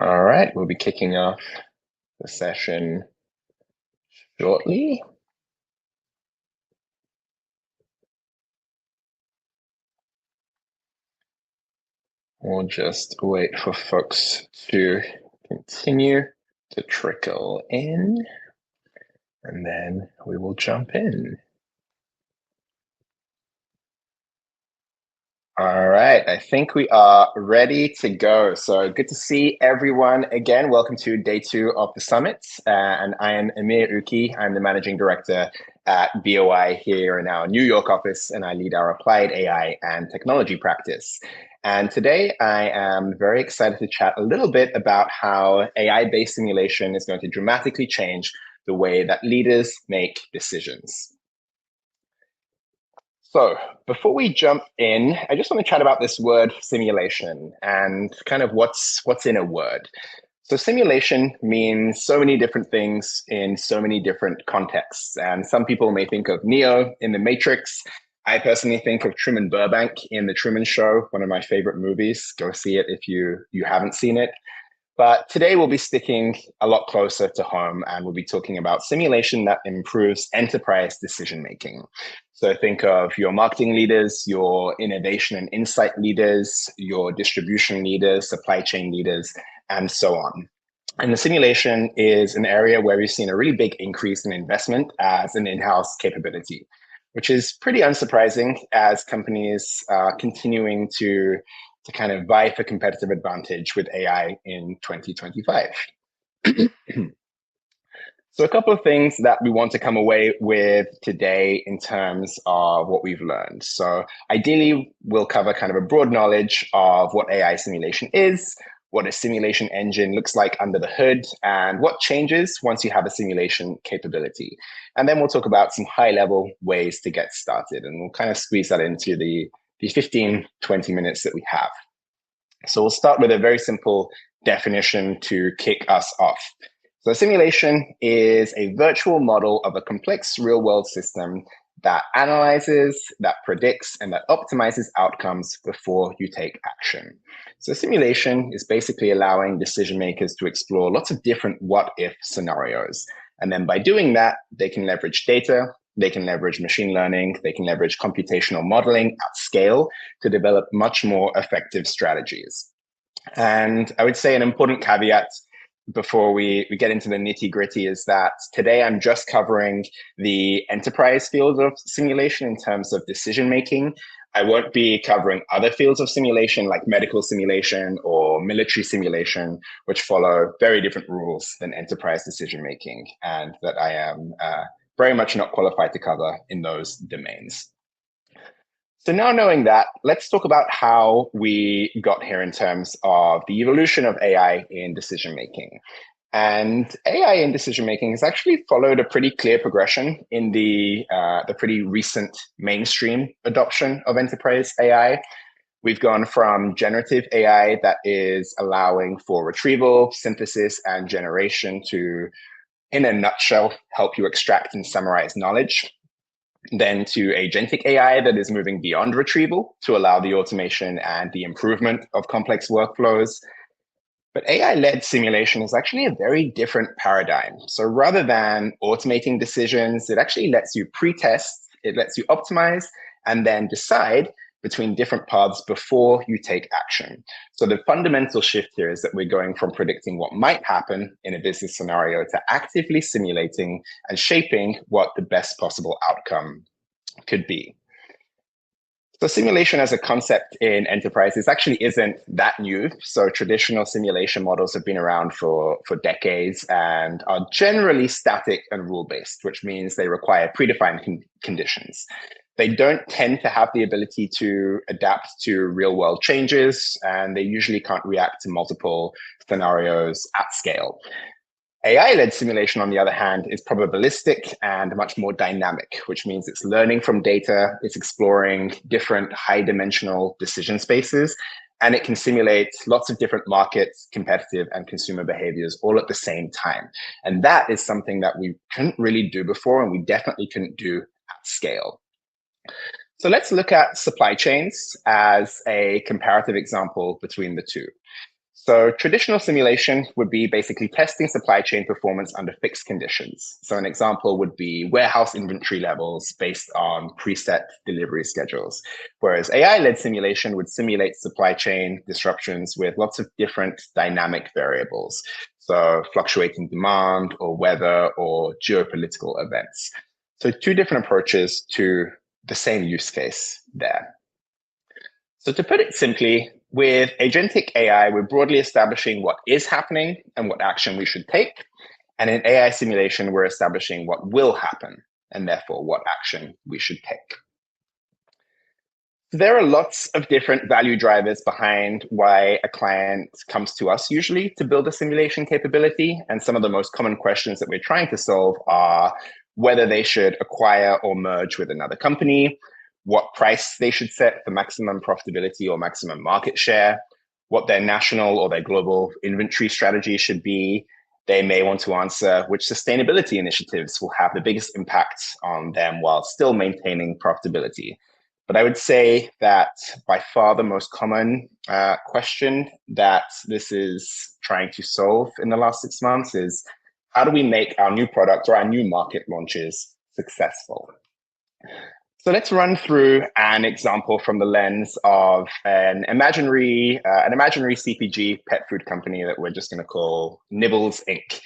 All right, we'll be kicking off the session shortly. We'll just wait for folks to continue to trickle in, and then we will jump in. All right, I think we are ready to go. So good to see everyone again. Welcome to day 2 of the summit. And I am Amir Ouki. I'm the managing director at BOI here in our New York office, and I lead our applied AI and technology practice. And today I am very excited to chat a little bit about how AI-based simulation is going to dramatically change the way that leaders make decisions. So before we jump in, I just want to chat about this word simulation and kind of what's in a word. So simulation means so many different things in so many different contexts. And some people may think of Neo in The Matrix. I personally think of Truman Burbank in The Truman Show, one of my favorite movies. Go see it if you haven't seen it. But today we'll be sticking a lot closer to home, and we'll be talking about simulation that improves enterprise decision making. So think of your marketing leaders, your innovation and insight leaders, your distribution leaders, supply chain leaders, and so on. And the simulation is an area where we've seen a really big increase in investment as an in-house capability, which is pretty unsurprising as companies are continuing to kind of vie for competitive advantage with AI in 2025. So a couple of things that we want to come away with today in terms of what we've learned. So ideally, we'll cover kind of a broad knowledge of what AI simulation is, what a simulation engine looks like under the hood, and what changes once you have a simulation capability. And then we'll talk about some high-level ways to get started, and we'll kind of squeeze that into the 15, 20 minutes that we have. So we'll start with a very simple definition to kick us off. So a simulation is a virtual model of a complex real-world system that analyzes, that predicts, and that optimizes outcomes before you take action. So simulation is basically allowing decision makers to explore lots of different what-if scenarios. And then by doing that, they can leverage data, they can leverage machine learning, they can leverage computational modeling at scale to develop much more effective strategies. And I would say an important caveat before we get into the nitty gritty is that today I'm just covering the enterprise field of simulation in terms of decision making. I won't be covering other fields of simulation like medical simulation or military simulation, which follow very different rules than enterprise decision making, and that I am very much not qualified to cover in those domains. So now knowing that, let's talk about how we got here in terms of the evolution of AI in decision making. And AI in decision making has actually followed a pretty clear progression in the pretty recent mainstream adoption of enterprise AI. We've gone from generative AI that is allowing for retrieval, synthesis, and generation to, in a nutshell, help you extract and summarize knowledge, then to agentic AI that is moving beyond retrieval to allow the automation and the improvement of complex workflows. But AI-led simulation is actually a very different paradigm. So rather than automating decisions, it actually lets you pre-test, it lets you optimize, and then decide between different paths before you take action. So the fundamental shift here is that we're going from predicting what might happen in a business scenario to actively simulating and shaping what the best possible outcome could be. So simulation as a concept in enterprises actually isn't that new. So traditional simulation models have been around for decades and are generally static and rule-based, which means they require predefined conditions. They don't tend to have the ability to adapt to real-world changes, and they usually can't react to multiple scenarios at scale. AI-led simulation, on the other hand, is probabilistic and much more dynamic, which means it's learning from data, it's exploring different high-dimensional decision spaces, and it can simulate lots of different markets, competitive and consumer behaviors all at the same time. And that is something that we couldn't really do before, and we definitely couldn't do at scale. So let's look at supply chains as a comparative example between the two. So traditional simulation would be basically testing supply chain performance under fixed conditions. So an example would be warehouse inventory levels based on preset delivery schedules. Whereas AI-led simulation would simulate supply chain disruptions with lots of different dynamic variables. So fluctuating demand or weather or geopolitical events. So two different approaches to the same use case there. So to put it simply, with agentic AI, we're broadly establishing what is happening and what action we should take. And in AI simulation, we're establishing what will happen and therefore what action we should take. There are lots of different value drivers behind why a client comes to us usually to build a simulation capability. And some of the most common questions that we're trying to solve are whether they should acquire or merge with another company, what price they should set for maximum profitability or maximum market share, what their national or their global inventory strategy should be. They may want to answer which sustainability initiatives will have the biggest impact on them while still maintaining profitability. But I would say that by far the most common question that this is trying to solve in the last 6 months is how do we make our new product or our new market launches successful? So let's run through an example from the lens of an imaginary CPG pet food company that we're just going to call Nibbles Inc.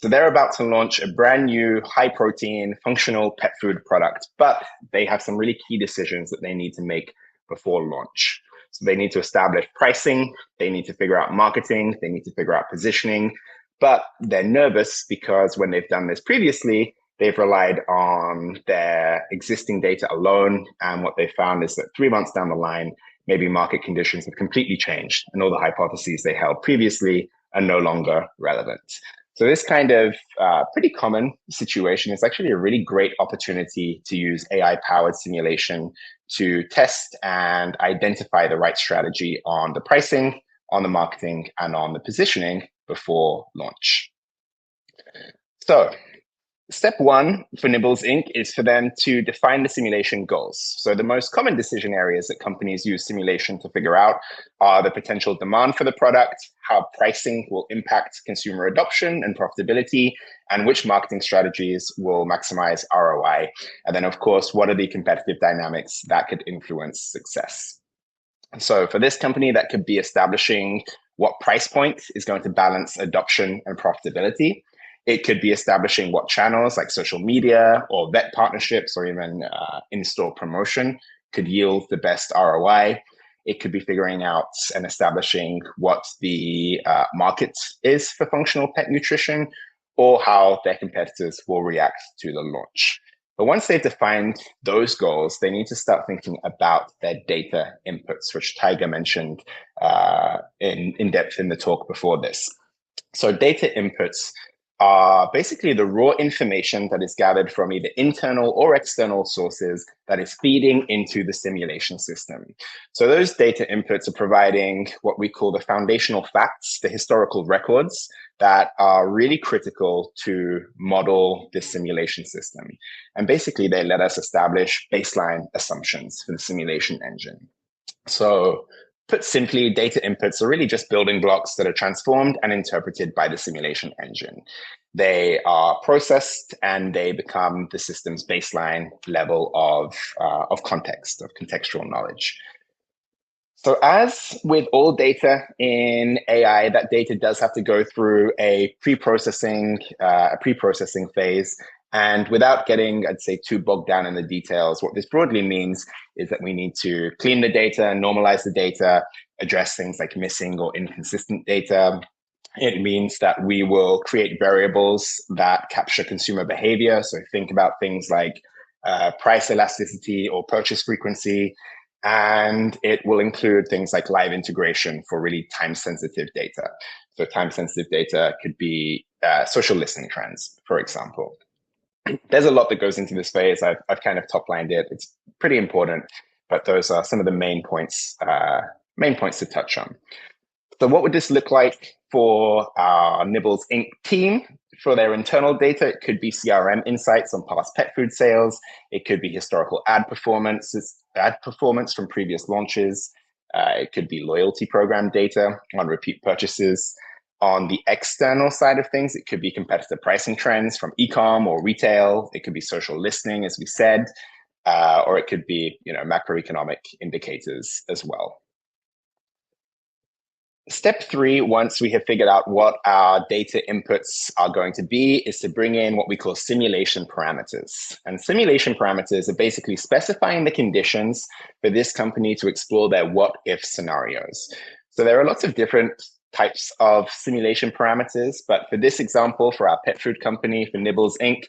So they're about to launch a brand new high protein functional pet food product, but they have some really key decisions that they need to make before launch. So they need to establish pricing, they need to figure out marketing, they need to figure out positioning, but they're nervous because when they've done this previously, they've relied on their existing data alone. And what they found is that 3 months down the line, maybe market conditions have completely changed and all the hypotheses they held previously are no longer relevant. So this kind of pretty common situation is actually a really great opportunity to use AI-powered simulation to test and identify the right strategy on the pricing, on the marketing, and on the positioning before launch. So step one for Nibbles Inc. is for them to define the simulation goals. So the most common decision areas that companies use simulation to figure out are the potential demand for the product, how pricing will impact consumer adoption and profitability, and which marketing strategies will maximize ROI. And then, of course, what are the competitive dynamics that could influence success? So for this company, that could be establishing what price point is going to balance adoption and profitability. It could be establishing what channels like social media or vet partnerships or even in-store promotion could yield the best ROI. It could be figuring out and establishing what the market is for functional pet nutrition or how their competitors will react to the launch. But once they've defined those goals, they need to start thinking about their data inputs, which Tiger mentioned in depth in the talk before this. So data inputs are basically the raw information that is gathered from either internal or external sources that is feeding into the simulation system. So those data inputs are providing what we call the foundational facts, the historical records that are really critical to model this simulation system. And basically they let us establish baseline assumptions for the simulation engine. So put simply, data inputs are really just building blocks that are transformed and interpreted by the simulation engine. They are processed and they become the system's baseline level of context, of contextual knowledge. So as with all data in AI, that data does have to go through a pre-processing phase. And without getting, I'd say, too bogged down in the details, what this broadly means is that we need to clean the data, normalize the data, address things like missing or inconsistent data. It means that we will create variables that capture consumer behavior. So think about things like price elasticity or purchase frequency. And it will include things like live integration for really time-sensitive data. So time-sensitive data could be social listening trends, for example. There's a lot that goes into this phase. I've kind of top-lined it. It's pretty important, but those are some of the main points to touch on. So what would this look like for our Nibbles Inc. team? For their internal data, it could be CRM insights on past pet food sales. It could be historical ad performance from previous launches. It could be loyalty program data on repeat purchases. On the external side of things, it could be competitive pricing trends from e-com or retail. It could be social listening, as we said, or it could be, macroeconomic indicators as well. Step 3, once we have figured out what our data inputs are going to be, is to bring in what we call simulation parameters. And simulation parameters are basically specifying the conditions for this company to explore their what-if scenarios. So there are lots of different types of simulation parameters, but for this example, for our pet food company, for Nibbles Inc.,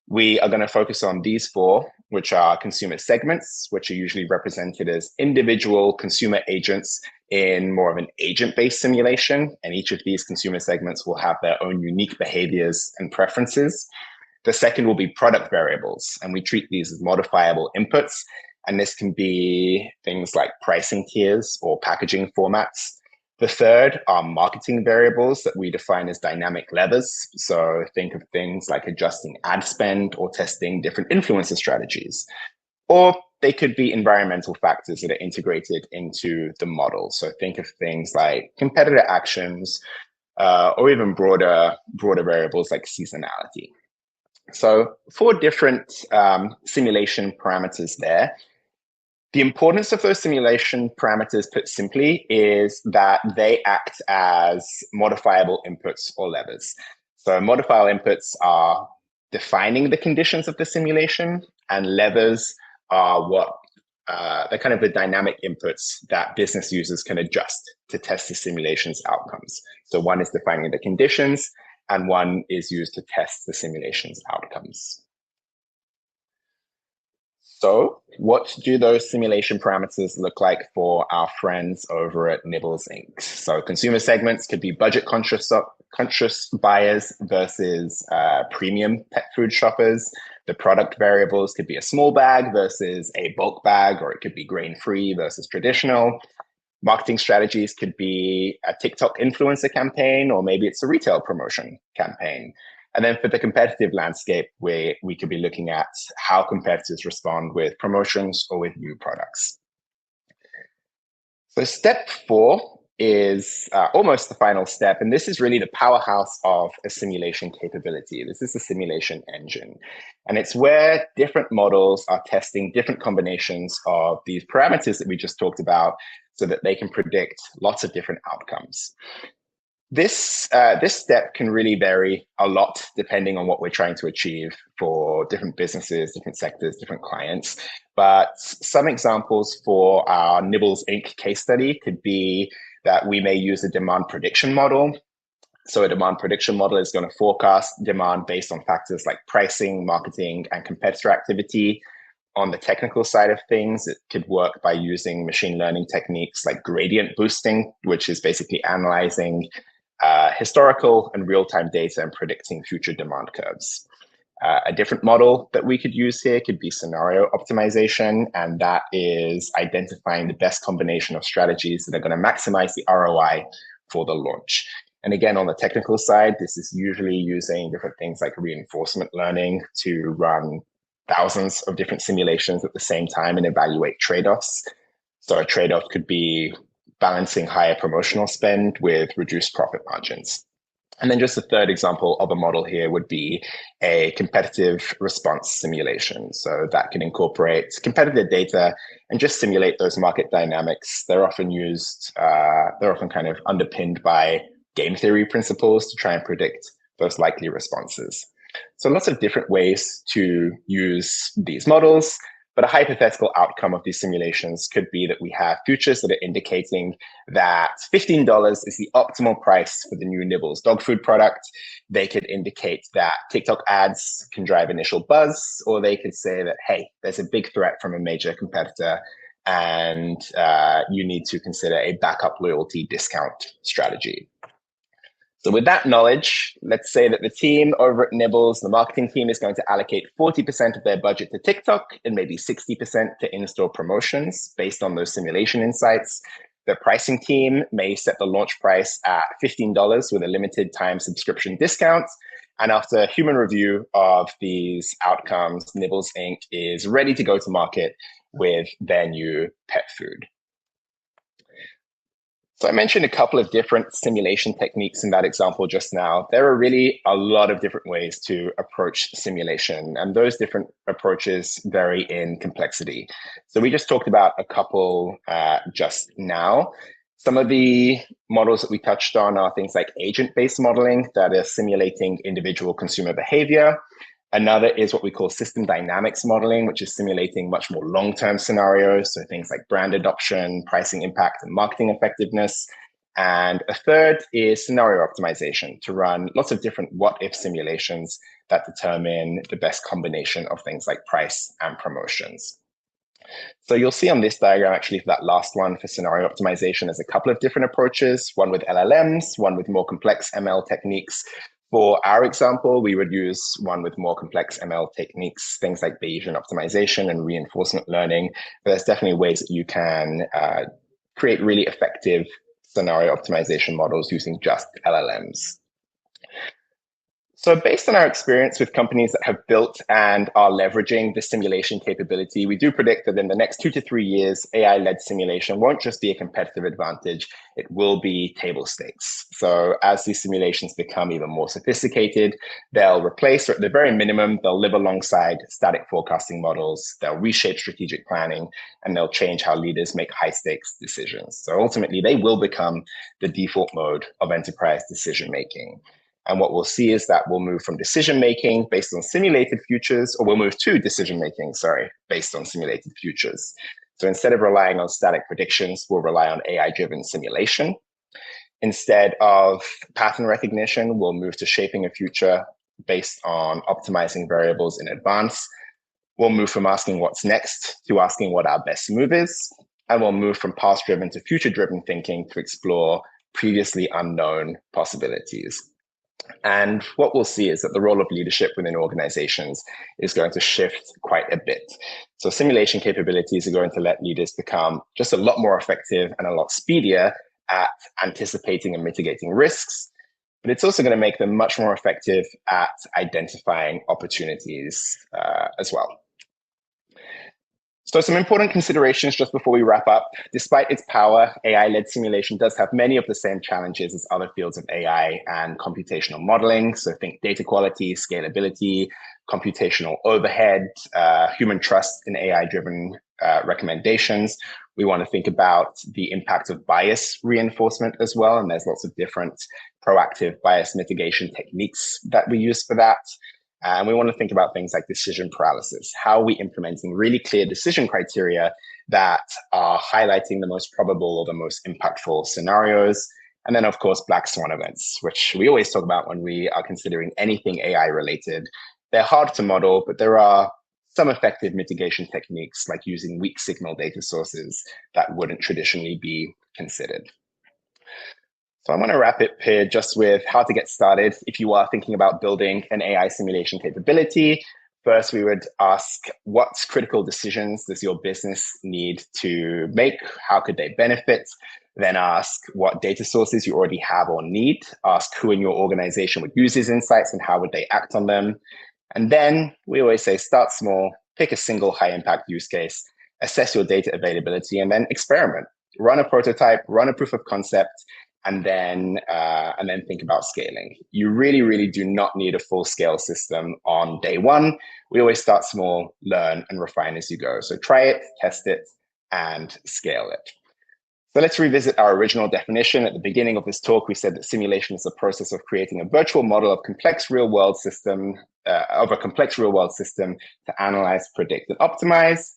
we are going to focus on these 4, which are consumer segments, which are usually represented as individual consumer agents in more of an agent-based simulation. And each of these consumer segments will have their own unique behaviors and preferences. The second will be product variables, and we treat these as modifiable inputs. And this can be things like pricing tiers or packaging formats. The third are marketing variables that we define as dynamic levers. So think of things like adjusting ad spend or testing different influencer strategies. Or they could be environmental factors that are integrated into the model. So think of things like competitor actions, or even broader variables like seasonality. So 4 different simulation parameters there. The importance of those simulation parameters, put simply, is that they act as modifiable inputs or levers. So modifiable inputs are defining the conditions of the simulation, and levers are they're kind of the dynamic inputs that business users can adjust to test the simulation's outcomes. So one is defining the conditions, and one is used to test the simulation's outcomes. So what do those simulation parameters look like for our friends over at Nibbles Inc.? So consumer segments could be budget conscious buyers versus premium pet food shoppers. The product variables could be a small bag versus a bulk bag, or it could be grain-free versus traditional. Marketing strategies could be a TikTok influencer campaign, or maybe it's a retail promotion campaign. And then for the competitive landscape, we could be looking at how competitors respond with promotions or with new products. So step 4 is almost the final step, and this is really the powerhouse of a simulation capability. This is the simulation engine, and it's where different models are testing different combinations of these parameters that we just talked about so that they can predict lots of different outcomes. This step can really vary a lot depending on what we're trying to achieve for different businesses, different sectors, different clients. But some examples for our Nibbles Inc. case study could be that we may use a demand prediction model. So a demand prediction model is going to forecast demand based on factors like pricing, marketing, and competitor activity. On the technical side of things, it could work by using machine learning techniques like gradient boosting, which is basically analyzing historical and real-time data and predicting future demand curves. A different model that we could use here could be scenario optimization, and that is identifying the best combination of strategies that are going to maximize the ROI for the launch. And again, on the technical side, this is usually using different things like reinforcement learning to run thousands of different simulations at the same time and evaluate trade-offs. So a trade-off could be balancing higher promotional spend with reduced profit margins. And then just a third example of a model here would be a competitive response simulation. So that can incorporate competitive data and just simulate those market dynamics. They're often kind of underpinned by game theory principles to try and predict those likely responses. So lots of different ways to use these models. But a hypothetical outcome of these simulations could be that we have futures that are indicating that $15 is the optimal price for the new Nibbles dog food product. They could indicate that TikTok ads can drive initial buzz, or they could say that, hey, there's a big threat from a major competitor and you need to consider a backup loyalty discount strategy. So with that knowledge, let's say that the team over at Nibbles, the marketing team, is going to allocate 40% of their budget to TikTok and maybe 60% to in-store promotions based on those simulation insights. The pricing team may set the launch price at $15 with a limited time subscription discount. And after human review of these outcomes, Nibbles Inc. is ready to go to market with their new pet food. So I mentioned a couple of different simulation techniques in that example just now. There are really a lot of different ways to approach simulation, and those different approaches vary in complexity. So we just talked about a couple just now. Some of the models that we touched on are things like agent-based modeling that are simulating individual consumer behavior. Another is what we call system dynamics modeling, which is simulating much more long-term scenarios. So things like brand adoption, pricing impact, and marketing effectiveness. And a third is scenario optimization to run lots of different what-if simulations that determine the best combination of things like price and promotions. So you'll see on this diagram, actually, for that last one, for scenario optimization, there's a couple of different approaches, one with LLMs, one with more complex ML techniques. For our example, we would use one with more complex ML techniques, things like Bayesian optimization and reinforcement learning. But there's definitely ways that you can create really effective scenario optimization models using just LLMs. So based on our experience with companies that have built and are leveraging the simulation capability, we do predict that in the next 2 to 3 years, AI-led simulation won't just be a competitive advantage, it will be table stakes. So as these simulations become even more sophisticated, they'll replace, or at the very minimum, they'll live alongside static forecasting models, they'll reshape strategic planning, and they'll change how leaders make high-stakes decisions. So ultimately, they will become the default mode of enterprise decision-making. And what we'll see is that we'll move from decision-making based on simulated futures, or we'll move to decision-making, based on simulated futures. So instead of relying on static predictions, we'll rely on AI-driven simulation. Instead of pattern recognition, we'll move to shaping a future based on optimizing variables in advance. We'll move from asking what's next to asking what our best move is. And we'll move from past-driven to future-driven thinking to explore previously unknown possibilities. And what we'll see is that the role of leadership within organizations is going to shift quite a bit. So simulation capabilities are going to let leaders become just a lot more effective and a lot speedier at anticipating and mitigating risks. But it's also going to make them much more effective at identifying opportunities as well. So some important considerations just before we wrap up. Despite its power, AI-led simulation does have many of the same challenges as other fields of AI and computational modeling. So think data quality, scalability, computational overhead, human trust in AI-driven recommendations. We want to think about the impact of bias reinforcement as well. And there's lots of different proactive bias mitigation techniques that we use for that. And we want to think about things like decision paralysis. How are we implementing really clear decision criteria that are highlighting the most probable or the most impactful scenarios? And then, of course, black swan events, which we always talk about when we are considering anything AI related. They're hard to model, but there are some effective mitigation techniques like using weak signal data sources that wouldn't traditionally be considered. So I'm going to wrap it here just with how to get started. If you are thinking about building an AI simulation capability, first we would ask, what critical decisions does your business need to make? How could they benefit? Then ask what data sources you already have or need. Ask who in your organization would use these insights and how would they act on them. And then we always say, start small, pick a single high impact use case, assess your data availability, and then experiment. Run a prototype, run a proof of concept, and then think about scaling. You really, really do not need a full-scale system on day one. We always start small, learn, and refine as you go. So try it, test it, and scale it. So let's revisit our original definition. At the beginning of this talk, we said that simulation is the process of creating a virtual model of a complex real-world system to analyze, predict, and optimize.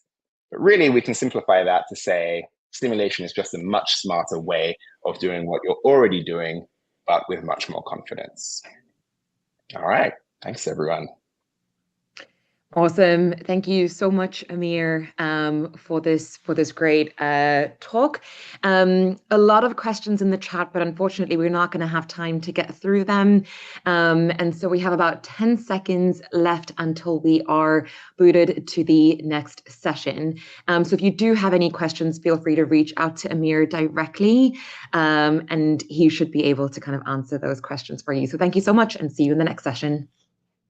But really, we can simplify that to say simulation is just a much smarter way of doing what you're already doing, but with much more confidence. All right. Thanks, everyone. Awesome. Thank you so much, Amir, for this great talk. A lot of questions in the chat, but unfortunately, we're not going to have time to get through them. And so we have about 10 seconds left until we are booted to the next session. So if you do have any questions, feel free to reach out to Amir directly, and he should be able to kind of answer those questions for you. So thank you so much, and see you in the next session.